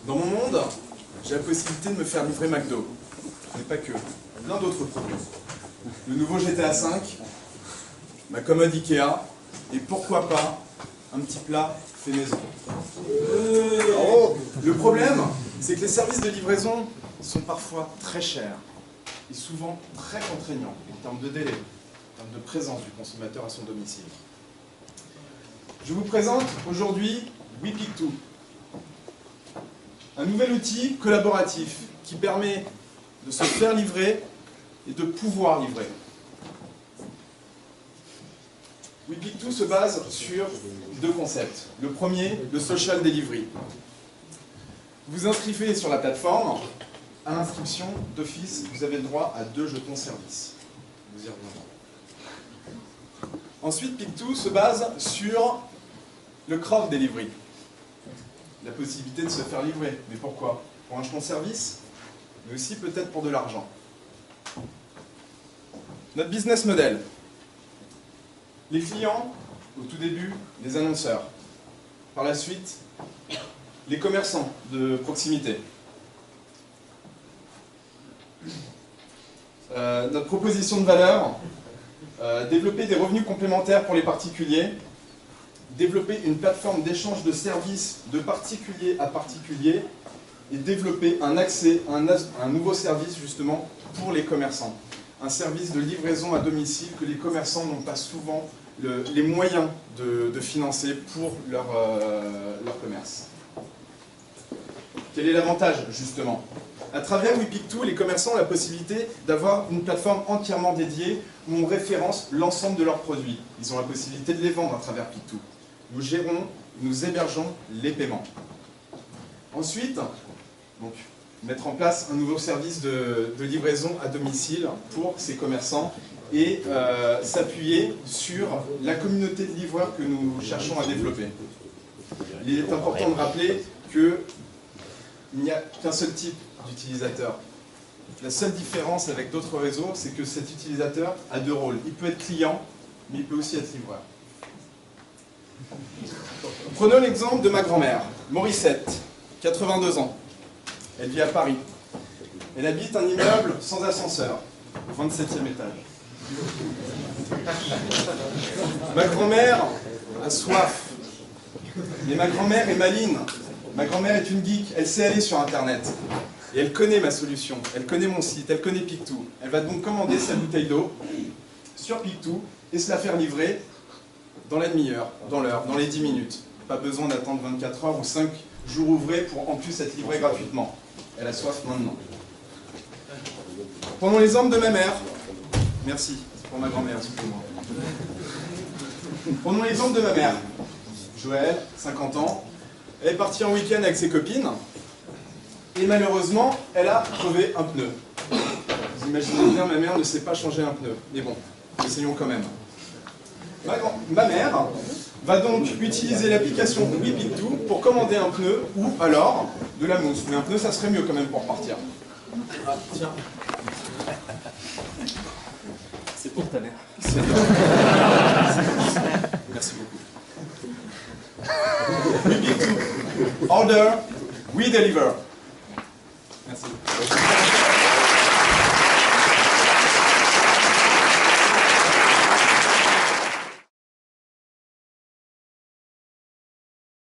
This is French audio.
Dans mon monde, j'ai la possibilité de me faire livrer McDo. Mais pas que. Plein d'autres produits. Le nouveau GTA V, ma commode Ikea, et pourquoi pas un petit plat fait maison. Le problème, c'est que les services de livraison sont parfois très chers et souvent très contraignants en termes de délai, en termes de présence du consommateur à son domicile. Je vous présente aujourd'hui WePick2, un nouvel outil collaboratif qui permet de se faire livrer et de pouvoir livrer. WePick2 se base sur deux concepts. Le premier, le social delivery. Vous inscrivez sur la plateforme, à l'inscription d'office, vous avez le droit à 2 jetons service. Vous y reviendrez. Ensuite, Pick2 se base sur le crowd delivery. La possibilité de se faire livrer. Mais pourquoi? Pour un jeton service, mais aussi peut-être pour de l'argent. Notre business model. Les clients, au tout début, les annonceurs. Par la suite, les commerçants de proximité. Notre proposition de valeur, développer des revenus complémentaires pour les particuliers, développer une plateforme d'échange de services de particulier à particulier et développer un accès à un nouveau service justement pour les commerçants. Un service de livraison à domicile que les commerçants n'ont pas souvent les moyens de financer pour leur commerce. Quel est l'avantage justement? À travers WePick2, les commerçants ont la possibilité d'avoir une plateforme entièrement dédiée où on référence l'ensemble de leurs produits. Ils ont la possibilité de les vendre à travers Pick2. Nous gérons, nous hébergeons les paiements. Ensuite, donc, mettre en place un nouveau service de livraison à domicile pour ces commerçants et s'appuyer sur la communauté de livreurs que nous cherchons à développer. Il est important de rappeler qu'il n'y a qu'un seul type d'utilisateur. La seule différence avec d'autres réseaux, c'est que cet utilisateur a 2 rôles. Il peut être client, mais il peut aussi être livreur. Prenons l'exemple de ma grand-mère, Morissette, 82 ans. Elle vit à Paris. Elle habite un immeuble sans ascenseur, au 27e étage. Ma grand-mère a soif. Mais ma grand-mère est maline. Ma grand-mère est une geek, elle sait aller sur Internet. Et elle connaît ma solution, elle connaît mon site, elle connaît Pick2. Elle va donc commander sa bouteille d'eau sur Pick2 et se la faire livrer dans la demi-heure, dans l'heure, dans les 10 minutes. Pas besoin d'attendre 24 heures ou 5 jours ouvrés pour en plus être livré gratuitement. Elle a soif maintenant. Prenons l'exemple de ma mère. Merci, c'est pour ma grand-mère, excusez-moi. Prenons l'exemple de ma mère. Joël, 50 ans. Elle est partie en week-end avec ses copines. Et malheureusement, elle a crevé un pneu. Vous imaginez bien, ma mère ne sait pas changer un pneu. Mais bon, essayons quand même. Ma mère va donc utiliser l'application WePick2 pour commander un pneu ou alors de la mousse. Mais un pneu, ça serait mieux quand même pour partir. Ah, tiens. C'est pour ta mère. Merci beaucoup. WePick2. Order, we deliver. Merci.